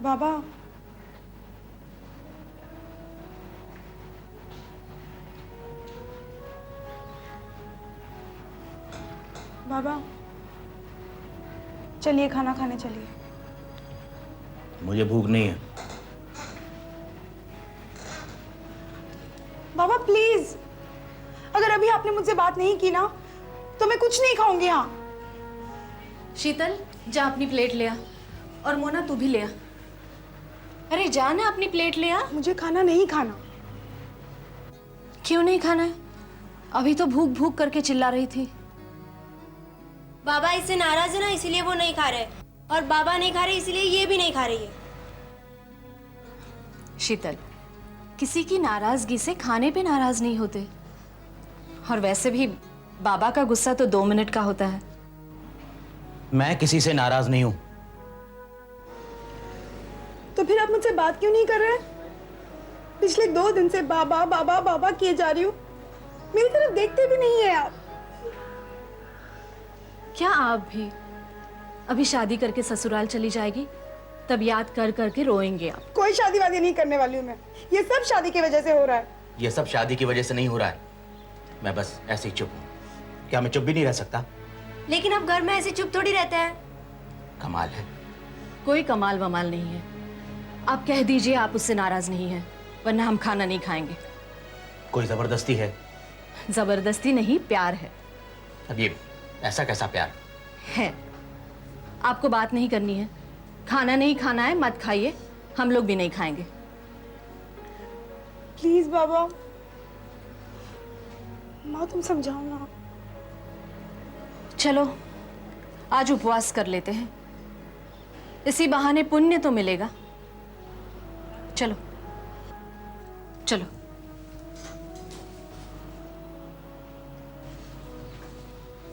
बाबा, बाबा चलिए खाना खाने चलिए। मुझे भूख नहीं है। बाबा प्लीज, अगर अभी आपने मुझसे बात नहीं की ना तो मैं कुछ नहीं खाऊंगी। यहाँ शीतल, जा अपनी प्लेट ले आ। और मोना तू भी ले आ। अरे जा ना, अपनी प्लेट ले आ। मुझे खाना नहीं खाना। क्यों नहीं खाना है? अभी तो भूख भूख करके चिल्ला रही थी। बाबा इससे नाराज है ना, इसीलिए वो नहीं खा रहे, और बाबा नहीं खा रहे इसीलिए ये भी नहीं खा रही है। शीतल, किसी की नाराजगी से खाने पे नाराज नहीं होते। और वैसे भी बाबा का गुस्सा तो 2 मिनट का होता है। मैं किसी से नाराज नहीं हूं। तो फिर आप मुझसे बात क्यों नहीं कर रहे? पिछले 2 दिन से बाबा बाबा बाबा किए जा रही हूँ, मेरी तरफ देखते भी नहीं है आप। क्या आप भी? अभी शादी करके ससुराल चली जाएगी, तब याद कर करके रोएंगे आप। कोई शादी वादी नहीं करने वाली हूँ मैं। ये सब शादी की वजह से हो रहा है। ये सब शादी की वजह से नहीं हो रहा है। मैं बस ऐसे ही चुप हूं। क्या मैं चुप भी नहीं रह सकता? लेकिन अब घर में ऐसे चुप थोड़ी रहते हैं। कमाल है। कोई कमाल वमाल नहीं है। आप कह दीजिए आप उससे नाराज नहीं हैं, वरना हम खाना नहीं खाएंगे। कोई जबरदस्ती है? जबरदस्ती नहीं, प्यार है। अब ये ऐसा कैसा प्यार है? आपको बात नहीं करनी है, खाना नहीं खाना है, मत खाइए, हम लोग भी नहीं खाएंगे। प्लीज बाबा, माँ तुम समझाओ ना। चलो आज उपवास कर लेते हैं, इसी बहाने पुण्य तो मिलेगा। चलो चलो।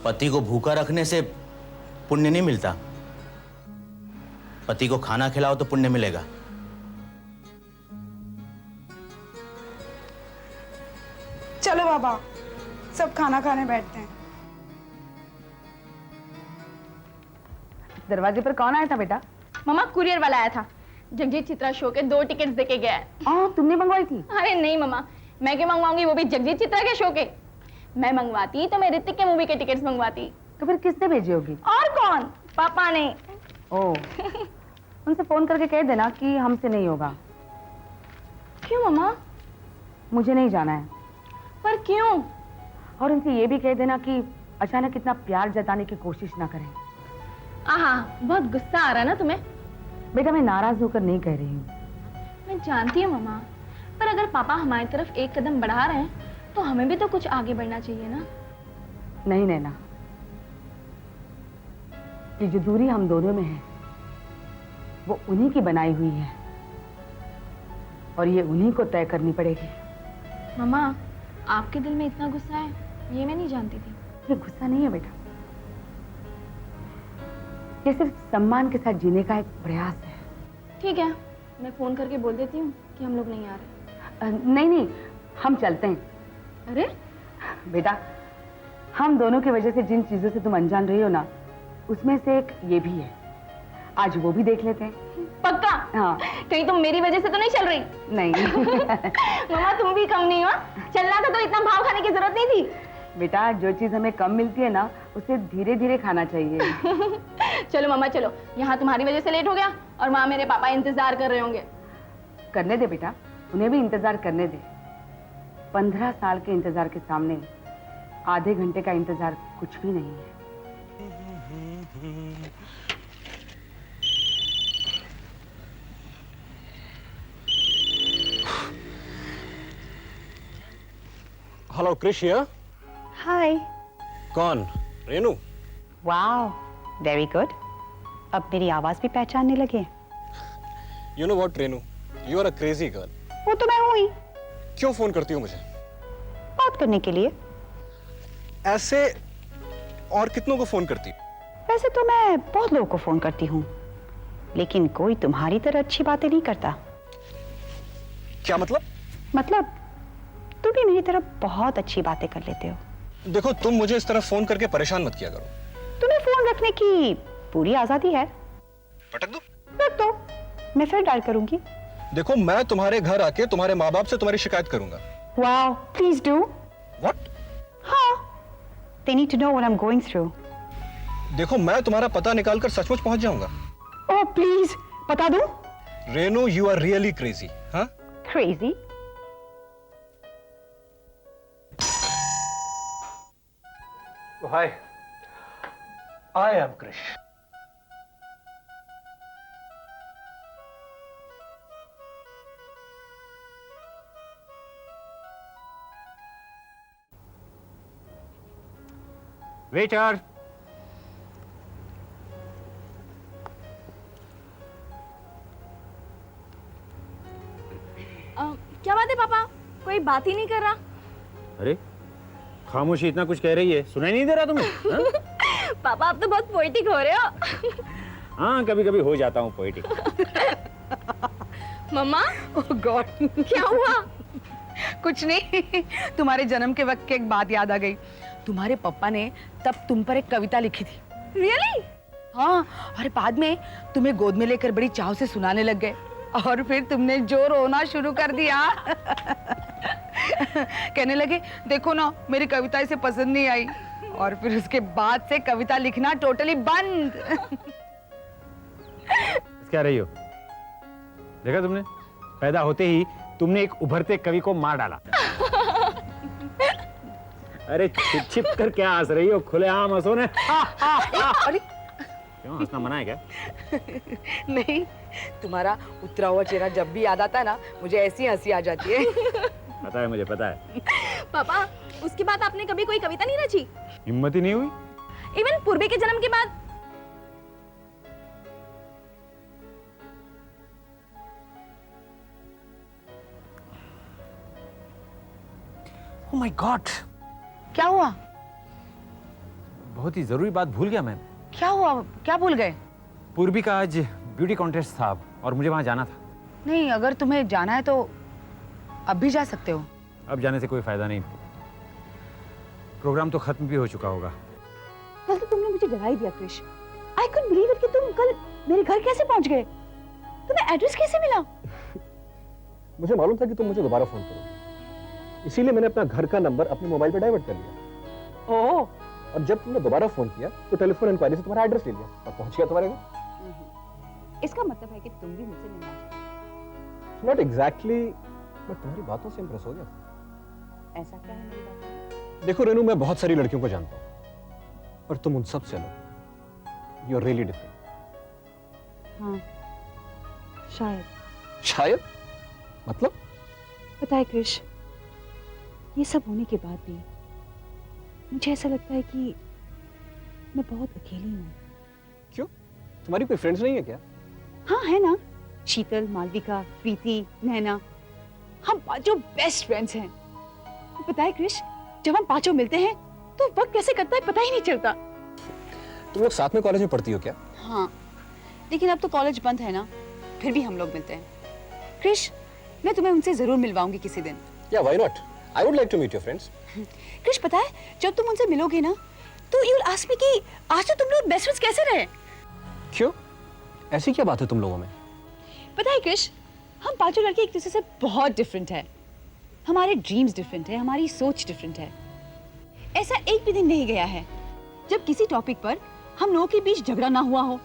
पति को भूखा रखने से पुण्य नहीं मिलता। पति को खाना खिलाओ तो पुण्य मिलेगा। चलो बाबा, सब खाना खाने बैठते हैं। दरवाजे पर कौन आया था बेटा? मम्मा, कुरियर वाला आया था। जगजीत चित्रा शो के 2 टिकट्स देके गया है। तुमने मंगवाई थी? अरे नहीं मम्मा, मैं क्यों मंगवाऊंगी, वो भी जगजीत चित्रा के शो के। मैं मंगवाती तो मैं ऋतिक के मूवी के टिकट्स मंगवाती। तो फिर किसने भेजी होगी? और कौन? पापा ने। ओह, उनसे फोन करके कह देना कि हमसे नहीं होगा। क्यों मम्मा? मुझे नहीं जाना है। पर क्यों? और उनसे ये भी कह देना कि अचानक इतना प्यार जताने की कोशिश ना करें। आहा, बहुत गुस्सा आ रहा है ना तुम्हें? बेटा मैं नाराज होकर नहीं कह रही हूँ। मैं जानती हूँ मम्मा, पर अगर पापा हमारी तरफ एक कदम बढ़ा रहे हैं तो हमें भी तो कुछ आगे बढ़ना चाहिए ना। नहीं नैना, ये जो दूरी हम दोनों में है वो उन्हीं की बनाई हुई है और ये उन्हीं को तय करनी पड़ेगी। मम्मा, आपके दिल में इतना गुस्सा है, ये मैं नहीं जानती थी। ये गुस्सा नहीं है बेटा, ये सिर्फ सम्मान के साथ जीने का एक प्रयास है। ठीक है, मैं फोन करके बोल देती हूँ कि हम लोग नहीं आ रहे। नहीं नहीं, हम चलते हैं। अरे बेटा, हम दोनों की वजह से जिन चीजों से तुम अनजान रही हो ना, उसमें से एक ये भी है। आज वो भी देख लेते हैं। पक्का? हाँ। कहीं तुम मेरी वजह से तो नहीं चल रही? नहीं। मम्मा तुम भी कम नहीं हो। चलना था तो इतना भाव खाने की जरूरत नहीं थी। बेटा, जो चीज हमें कम मिलती है ना, उसे धीरे धीरे खाना चाहिए। चलो मम्मा चलो, यहाँ तुम्हारी वजह से लेट हो गया और वहाँ मेरे पापा इंतजार कर रहे होंगे। करने दे बेटा, उन्हें भी इंतजार करने दे। 15 साल के इंतजार के सामने आधे घंटे का इंतजार कुछ भी नहीं है। Hello Krish here. हाय। कौन? रेनू? Wow, very good. अब मेरी आवाज भी पहचानने लगे। You know what Renu, you are a crazy girl. वो तो मैं हूं ही। क्यों फोन करती हो मुझे? बात करने के लिए। ऐसे और कितनों को फोन करती हो? वैसे तो मैं बहुत लोगों को फोन करती हूँ, लेकिन कोई तुम्हारी तरह अच्छी बातें नहीं करता। क्या मतलब? मतलब तुम भी मेरी तरह बहुत अच्छी बातें कर लेते हो। देखो, तुम मुझे इस तरह फोन करके परेशान मत किया करो। तुम्हें फोन रखने की पूरी आजादी है। पटक दो? रख दो। मैं फिर डायल करूंगी। देखो, मैं तुम्हारे घर आके तुम्हारे माँ बाप से तुम्हारी शिकायत करूंगा। Wow, please do. What? हाँ, they need to know what I'm going through. देखो, मैं तुम्हारा पता निकालकर सचमुच पहुंच जाऊंगा। ओह प्लीज, बता दूं? Renu, you are really crazy. हाँ, Crazy? Hi, I am Krish. Waiter. क्या बात है पापा, कोई बात ही नहीं कर रहा। अरे खामोशी इतना कुछ कह रही है, सुनाई नहीं दे रहा तुम्हें? हाँ? पापा आप तो बहुत पोएटिक हो रहे हो। हाँ, कभी कभी हो जाता हूँ पोएटिक। मम्मा, ओह गॉड, क्या हुआ? कुछ नहीं, तुम्हारे जन्म के वक्त की एक बात याद आ गई। तुम्हारे पापा ने तब तुम पर एक कविता लिखी थी। रियली? हाँ, और बाद में तुम्हें गोद में लेकर बड़ी चाव से सुनाने लग गए और फिर तुमने जो रोना शुरू कर दिया। कहने लगे देखो ना, मेरी कविता इसे पसंद नहीं आई, और फिर उसके बाद से कविता लिखना टोटली बंद। क्या रही हो? देखा तुमने, पैदा होते ही तुमने एक उभरते कवि को मार डाला। अरे छिप छिप कर क्या हंस रही हो? खुलेआम हंसो ना। अरे क्यों, हंसना मना है क्या? नहीं, तुम्हारा उतरा हुआ चेहरा जब भी याद आता है ना, मुझे ऐसी हंसी आ जाती है। पता है, मुझे पता है। पापा, उसके बाद आपने कभी कोई कविता नहीं रची? हिम्मत ही नहीं हुई। इवन पूर्वी के जन्म के बाद? Oh my God! क्या हुआ? बहुत ही जरूरी बात भूल गया मैं। क्या हुआ? क्या भूल गए? पूर्वी का आज ब्यूटी कॉन्टेस्ट था और मुझे वहां जाना था। नहीं, अगर तुम्हें जाना है तो अब भी जा सकते हो। अब जाने से कोई फायदा नहीं, प्रोग्राम तो खत्म भी हो चुका होगा। कल तो तुमने मुझे डरा ही दिया Krrish. I couldn't believe it कि तुम कल मेरे घर कैसे पहुंच गए? तुम्हें एड्रेस कैसे मिला? मुझे मालूम था कि तुम मुझे दोबारा फोन करोगे, इसीलिए मैंने अपना घर का नंबर अपने मोबाइल पे डाइवर्ट कर लिया। ओह, और जब तुमने दोबारा फोन किया तो टेलीफोन इंक्वायरी से तुम्हारा एड्रेस ले लिया और पहुंच गया तुम्हारे घर। इसका मतलब है कि तुम भी मुझसे मिलना चाहते हो। नॉट एग्जैक्टली, मैं तुम्हारी बातों से इंप्रेस हो गया था। ऐसा क्या है मेरी बात? देखो रेनू, मैं बहुत सारी लड़कियों को जानता हूँ, पर तुम उन सब से अलग। You are really different. हाँ, शायद। शायद? मतलब? पता है क्रिश, ये सब होने के बाद भी मुझे ऐसा लगता है कि मैं बहुत अकेली हूँ। क्यों? तुम्हारी कोई फ्रेंड्स नहीं है क्या? हाँ है ना, शीतल, मालविका, प्रीति, नैना, हम पांचों बेस्ट फ्रेंड्स हैं। पता है क्रिश, जब हम पांचों मिलते हैं तो वक्त कैसे कटता है पता ही नहीं चलता। तुम लोग साथ में कॉलेज में पढ़ती हो क्या? हाँ, लेकिन अब तो कॉलेज बंद है ना, फिर भी हम लोग मिलते हैं। क्रिश, मैं तुम्हें उनसे जरूर मिलवाऊंगी किसी दिन। या why not, I would like to meet your friends. Krish, पता है जब तुम उनसे मिलोगे ना तो यू विल आस्क मी कि आज तो तुम लोग बेस्ट फ्रेंड्स कैसे रहे? क्यों? ऐसी क्या बात है तुम लोगों में? पता है क्रिश, हम पांचों लड़के एक दूसरे से बहुत डिफरेंट हैं। हमारे ड्रीम्स डिफरेंट है, हमारी सोच डिफरेंट है। ऐसा एक भी दिन नहीं गया है जब किसी टॉपिक पर हम लोगों के बीच झगड़ा ना हुआ हो,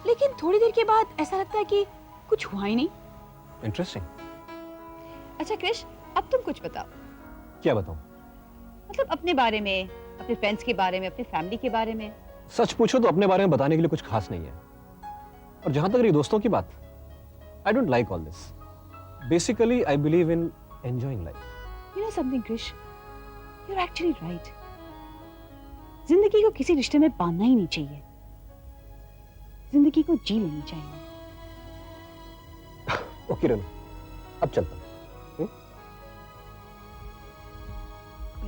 लेकिन थोड़ी देर के बाद ऐसा लगता है कि कुछ हुआ ही नहीं। इंटरेस्टिंग। अच्छा क्रिश, अब तुम कुछ बताओ। क्या बताऊं? मतलब अपने बारे में, अपने फ्रेंड्स के बारे में, अपनी फैमिली के बारे में। सच पूछो तो अपने बारे में बताने के लिए कुछ खास नहीं है, और जहां तक रही दोस्तों की बात, I don't like all this. Basically I believe in enjoying life. You know something Krish, you are actually right. जिंदगी को किसी रिश्ते में बांधना ही नहीं चाहिए, जिंदगी को जी लेनी चाहिए। ओके रेनू, अब चलता हूं।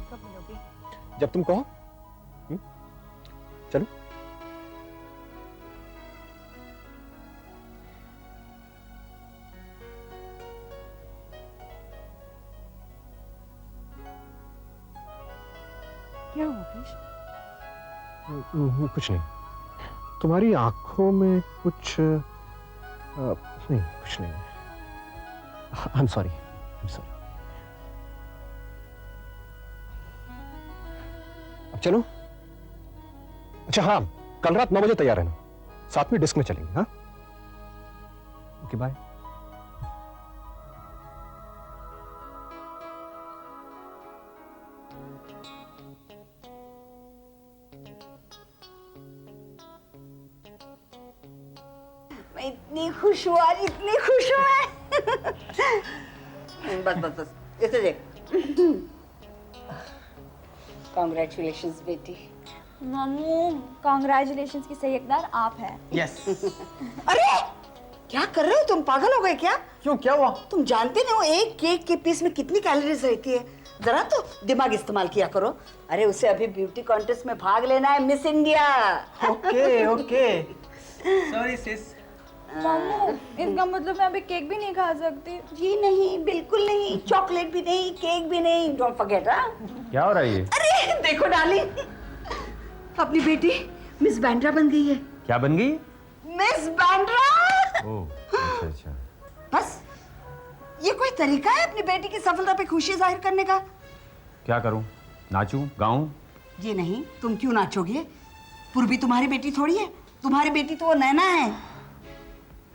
कब मिलोगे? जब तुम कहो। चलो। क्या हुआ क्रिश? कुछ नहीं, तुम्हारी आंखों में कुछ नहीं, कुछ नहीं। I am sorry, I am sorry. अब चलो। अच्छा हाँ, कल रात 9 बजे तैयार रहना, साथ में डिस्क में चलेंगे। हाँ, ओके बाय। मैं इतनी खुश हूँ आज, इतनी खुश हूँ मैं। बस बस बस इसे देख। कॉन्ग्रेचुलेशंस बेटी। मामू कॉन्ग्रेचुलेशंस की सही हकदार आप हैं। यस। अरे क्या कर रहे हो तुम, पागल हो गए क्या? क्यों, क्या हुआ? तुम जानते नहीं हो एक केक के पीस में कितनी कैलोरीज रहती है? जरा तो दिमाग इस्तेमाल किया करो। अरे उसे अभी ब्यूटी कॉन्टेस्ट में भाग लेना है, Miss India. Okay okay, sorry sis. मामू इसका मतलब मैं अभी केक भी नहीं खा सकती? जी नहीं, बिल्कुल नहीं, चॉकलेट भी नहीं, केक भी नहीं, डोंट फॉरगेट। क्या हो रहा है ये? अरे देखो डार्लिंग, अपनी बेटी मिस बैंड्रा बन गई है। क्या बन गई? मिस बैंड्रा। ओह अच्छा अच्छा। बस ये कोई तरीका है अपनी बेटी की सफलता पे खुशी जाहिर करने का? क्या करूं, नाचूं, गाऊं? जी नहीं, तुम क्यों नाचोगे? पूर्वी तुम्हारी बेटी थोड़ी है, तुम्हारी बेटी तो वो नैना है।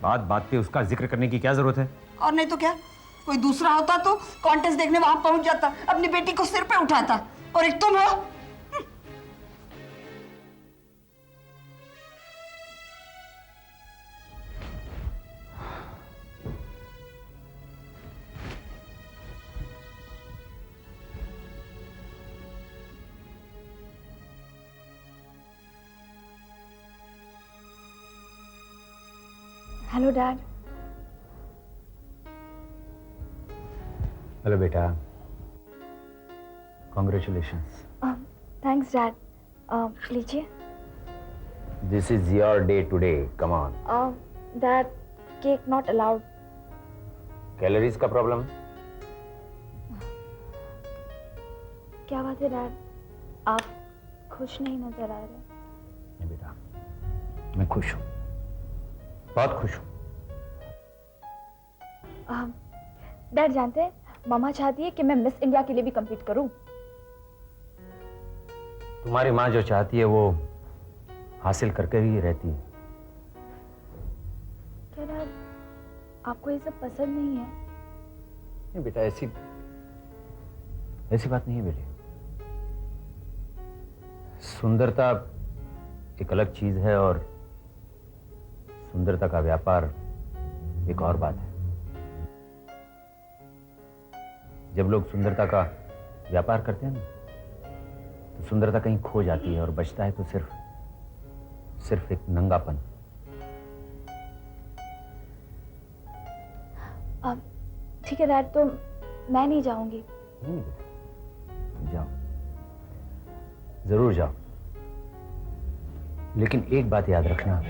बात बात पे उसका जिक्र करने की क्या जरूरत है? और नहीं तो क्या, कोई दूसरा होता तो कॉन्टेस्ट देखने वहां पहुंच जाता, अपनी बेटी को सिर पे उठाता, और एक तुम हो। Hello dad. हेलो बेटा, कॉन्ग्रेचुलेशंस। Thanks dad. लीजिए। This is your day today, come on. Dad cake not allowed. Calories का प्रॉब्लम? क्या बात है डैड, आप खुश नहीं नजर आ रहे। नहीं बेटा, मैं खुश हूँ, बहुत खुश हूँ। डैड जानते हैं मामा चाहती है कि मैं मिस इंडिया के लिए भी compete करूं। तुम्हारी माँ जो चाहती है वो हासिल करके ही रहती है। क्या डैड आपको ये सब पसंद नहीं है? नहीं बेटा, ऐसी बात नहीं है बेटे। सुंदरता एक अलग चीज है और सुंदरता का व्यापार एक और बात है। जब लोग सुंदरता का व्यापार करते हैं ना, तो सुंदरता कहीं खो जाती है और बचता है तो सिर्फ एक नंगापन। ठीक है डैड, तो मैं नहीं जाऊंगी। नहीं बेटा, तुम जाओ, जरूर जाओ, लेकिन एक बात याद रखना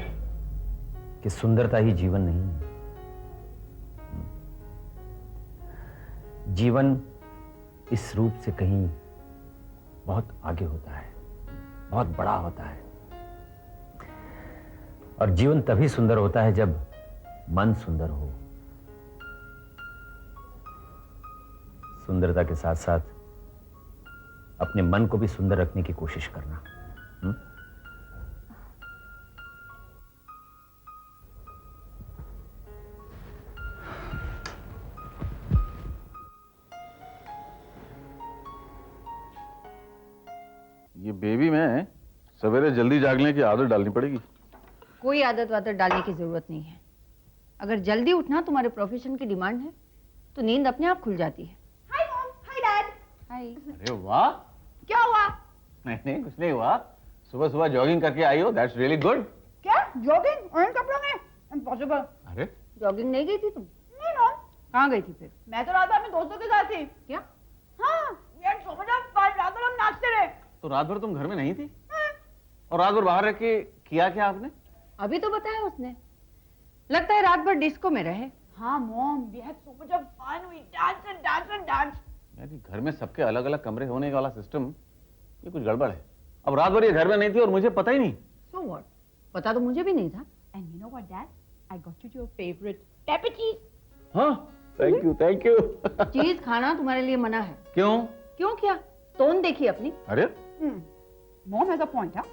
कि सुंदरता ही जीवन नहीं है। जीवन इस रूप से कहीं बहुत आगे होता है, बहुत बड़ा होता है। और जीवन तभी सुंदर होता है जब मन सुंदर हो। सुंदरता के साथ साथ अपने मन को भी सुंदर रखने की कोशिश करना। ये बेबी में सवेरे जल्दी जागने की आदत डालनी पड़ेगी। कोई आदत वादत डालने की जरूरत नहीं है। अगर जल्दी उठना तुम्हारे प्रोफेशन की डिमांड है तो नींद अपने आप खुल जाती है। Hi mom, hi dad. Hi. अरे वाह। क्या हुआ? नहीं नहीं, कुछ नहीं हुआ। सुबह सुबह जॉगिंग करके आई हो, दैट्स रियली गुड। क्या जॉगिंग और इन कपड़ों में? इम्पॉसिबल। अरे जॉगिंग नहीं गई थी तुम? नहीं मॉम, कहाँ गई थी फिर? मैं तो रात भर अपने दोस्तों के साथ थी। क्या? हाँ, यार सो मजा, रात भर हम नाचते रहे। तो रात भर तुम घर में नहीं थी? और रात भर बाहर रह के किया क्या आपने? अभी तो बताया उसने। लगता है रात भर डिस्को में रहे। हाँ mom, we had so much fun, we dance and dance and dance. यार ये घर में सबके अलग अलग कमरे होने वाला सिस्टम, ये कुछ गड़बड़ है। अब रात भर ये घर में नहीं थी और मुझे पता ही नहीं। So what? पता तो मुझे भी नहीं था। And you know what, Dad? I got you your favorite paper चीज। हाँ, थैंक यू थैंक यू। चीज खाना तुम्हारे लिए मना है। क्यों? क्यों क्या? टोन देखिए अपनी। अरे मॉम हैज अ पॉइंट, हाँ?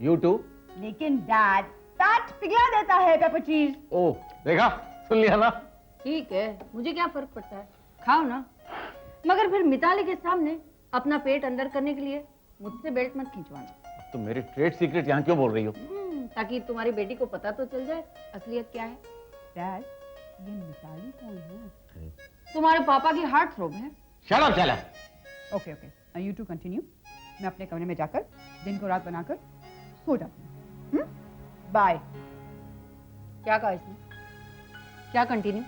You too. लेकिन डैड दैट पिघला देता है पेपर चीज। ओ देखा, सुन लिया ना। ठीक है, मुझे क्या फर्क पड़ता है, खाओ ना। मगर फिर मिताली के सामने अपना पेट अंदर करने के लिए मुझसे बेल्ट मत खिंचवाना। तो मेरे ट्रेड सीक्रेट यहाँ क्यों बोल रही हो? ताकि तुम्हारी बेटी को पता तो चल जाए असलियत क्या है। डैड ये मिताली कौन है? तुम्हारे पापा की हार्ट थ्रोब है। शट अप चला। Okay okay, now you two continue. मैं अपने कमरे में जाकर दिन को रात बनाकर सो जाती हूँ। बाय। क्या कहा इसने? क्या कंटिन्यू?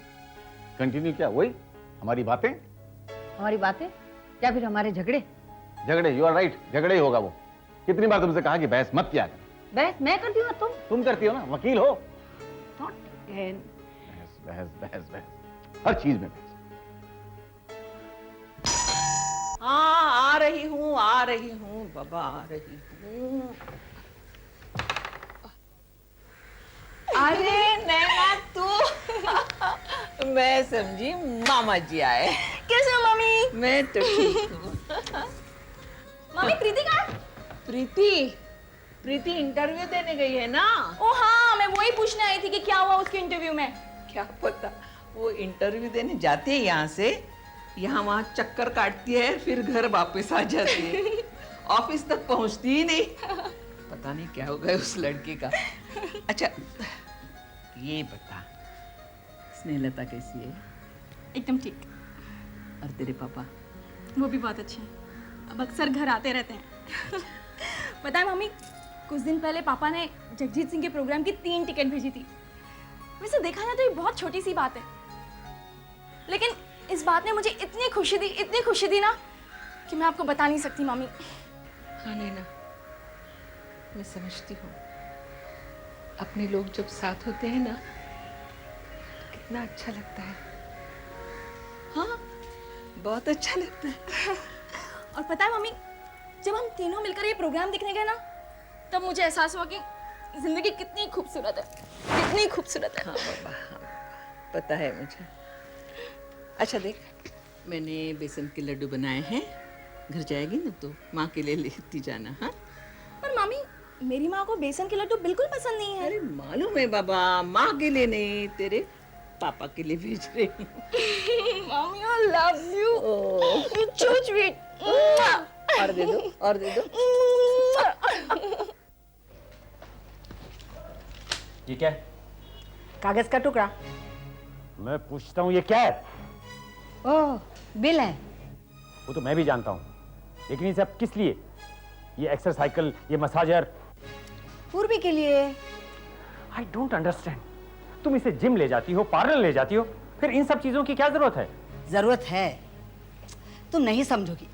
कंटिन्यू क्या? वही हमारी बातें। हमारी बातें या फिर हमारे झगड़े? झगड़े, यू आर राइट, झगड़े ही होगा वो। कितनी बार तुमसे कहा कि बहस मत किया कर। बहस मैं करती हूँ, तुम करती हो ना, वकील हो। Not again. बहस बहस बहस बहस, हर चीज में बहस। हाँ आ रही हूँ बाबा, आ रही हूँ। अरे नैना तू मैं समझी मामा जी आए। कैसे हो मम्मी? मैं तो ठीक हूँ। मम्मी प्रीति कहाँ है? प्रीति इंटरव्यू देने गई है ना। ओ हाँ, मैं वही पूछने आई थी कि क्या हुआ उसके इंटरव्यू में। क्या पता, वो इंटरव्यू देने जाती है यहाँ से, यहाँ वहाँ चक्कर काटती है, फिर घर वापस आ जाती है। ऑफिस तक पहुँचती ही नहीं। पता नहीं क्या हो गया उस लड़के का। अच्छा ये बता, स्नेहलता कैसी है? एकदम ठीक। और तेरे पापा? वो भी बहुत अच्छे हैं, अब अक्सर घर आते रहते हैं। पता है मम्मी, कुछ दिन पहले पापा ने जगजीत सिंह के प्रोग्राम की 3 टिकट भेजी थी। वैसे देखा जाए तो ये बहुत छोटी सी बात है, लेकिन इस बात ने मुझे इतनी खुशी दी ना कि मैं आपको बता नहीं सकती मम्मी। हाँ नैना, मैं समझती हूँ। अपने लोग जब साथ होते हैं ना, तो कितना अच्छा लगता है। हाँ, बहुत अच्छा लगता है। और पता है मम्मी, जब हम तीनों मिलकर ये प्रोग्राम देखने गए ना, तब मुझे एहसास हुआ कि जिंदगी कितनी खूबसूरत है, कितनी खूबसूरत है। हाँ बाबा, हाँ बाबा, पता है मुझे। अच्छा देख, मैंने बेसन के लड्डू बनाए हैं, घर जाएगी ना तो माँ के लिए लेती जाना। हाँ पर मम्मी, मेरी माँ को बेसन के लड्डू बिल्कुल पसंद नहीं है। अरे मालूम है बाबा, माँ के लिए नहीं, तेरे पापा के लिए भेज रही हूँ। Mummy I love you, you so sweet. और दे दो, और दे दो। ये क्या है? कागज का टुकड़ा। मैं पूछता हूँ ये क्या है? ओह, बिल है। वो तो मैं भी जानता हूँ, लेकिन ये सब किस लिए? ये एक्सरसाइकिल, ये मसाजर। पूर्वी के लिए। I don't understand. तुम इसे जिम ले जाती हो, पार्लर ले जाती हो, फिर इन सब चीजों की क्या जरूरत है? जरूरत है, तुम नहीं समझोगी।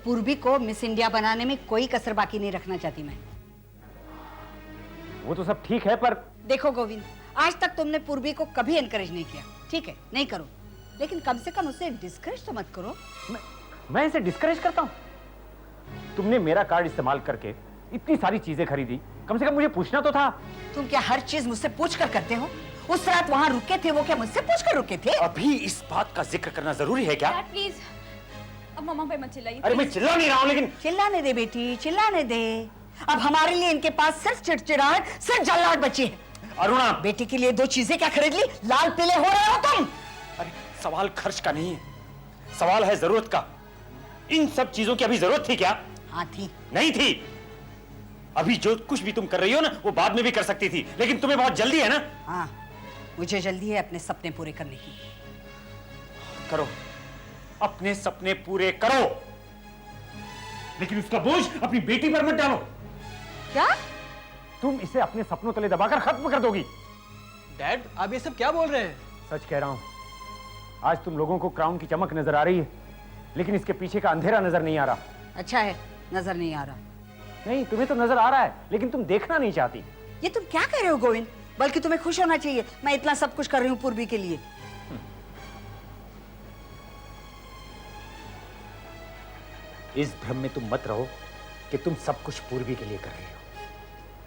पूर्वी को मिस इंडिया बनाने में कोई कसर बाकी नहीं रखना चाहती मैं। वो तो सब ठीक है, पर देखो गोविंद, आज तक तुमने पूर्वी को कभी एनकरेज नहीं किया, ठीक है, नहीं करो, लेकिन कम से कम उसे डिस्करेज तो मत करो। मैं इसे डिस्करेज करता हूँ? तुमने मेरा कार्ड इस्तेमाल करके इतनी सारी चीजें खरीदी, कम से कम मुझे पूछना तो था। तुम क्या हर चीज मुझसे पूछ कर करते हो? उस रात वहाँ रुके थे, वो क्या मुझसे पूछ कर रुके थे? अभी इस बात का जिक्र करना जरूरी है क्या? डैड प्लीज, अब मम्मा पे मत चिल्लाइए। अरे मैं चिल्ला नहीं रहा हूँ, लेकिन चिल्लाने दे बेटी, चिल्लाने दे। अब हमारे लिए इनके पास सिर्फ चिड़चिड़ाहट, सिर्फ जल्लाहट बची है। अरुणा, बेटी के लिए 2 चीजें क्या खरीद ली? लाल पीले हो रहे हो तुम। अरे सवाल खर्च का नहीं है, सवाल है जरूरत का। इन सब चीजों की अभी जरूरत थी क्या? हाँ थी। नहीं थी। अभी जो कुछ भी तुम कर रही हो ना, वो बाद में भी कर सकती थी, लेकिन तुम्हें बहुत जल्दी है ना। हाँ, मुझे जल्दी है अपने सपने पूरे करने की। करो, अपने सपने पूरे करो, लेकिन उसका बोझ अपनी बेटी पर मत डालो। क्या? तुम इसे अपने सपनों तले दबाकर खत्म कर दोगी। डैड, आप ये सब क्या बोल रहे हैं? सच कह रहा हूं, आज तुम लोगों को क्राउन की चमक नजर आ रही है, लेकिन इसके पीछे का अंधेरा नजर नहीं आ रहा। अच्छा है, नजर नहीं आ रहा। नहीं, तुम्हें तो नजर आ रहा है, लेकिन तुम देखना नहीं चाहती। ये तुम क्या कह रहे हो गोविंद? बल्कि तुम्हें खुश होना चाहिए, मैं इतना सब कुछ कर रही हूँ पूर्वी के लिए। इस भ्रम में तुम मत रहो कि तुम सब कुछ पूर्वी के लिए कर रही हो।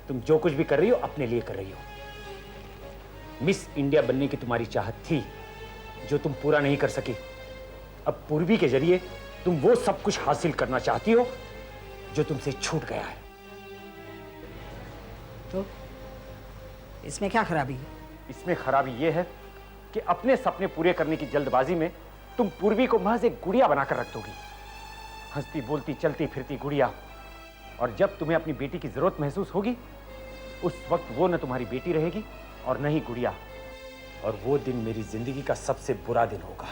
तुम जो कुछ भी कर रही हो, अपने लिए कर रही हो। मिस इंडिया बनने की तुम्हारी चाहत थी जो तुम पूरा नहीं कर सकी। अब पूर्वी के जरिए तुम वो सब कुछ हासिल करना चाहती हो जो तुमसे छूट गया है। तो इसमें क्या खराबी है? इसमें खराबी यह है कि अपने सपने पूरे करने की जल्दबाजी में तुम पूर्वी को महज एक गुड़िया बनाकर रख दोगी, हंसती बोलती चलती फिरती गुड़िया। और जब तुम्हें अपनी बेटी की जरूरत महसूस होगी उस वक्त वो न तुम्हारी बेटी रहेगी और न ही गुड़िया। और वो दिन मेरी जिंदगी का सबसे बुरा दिन होगा।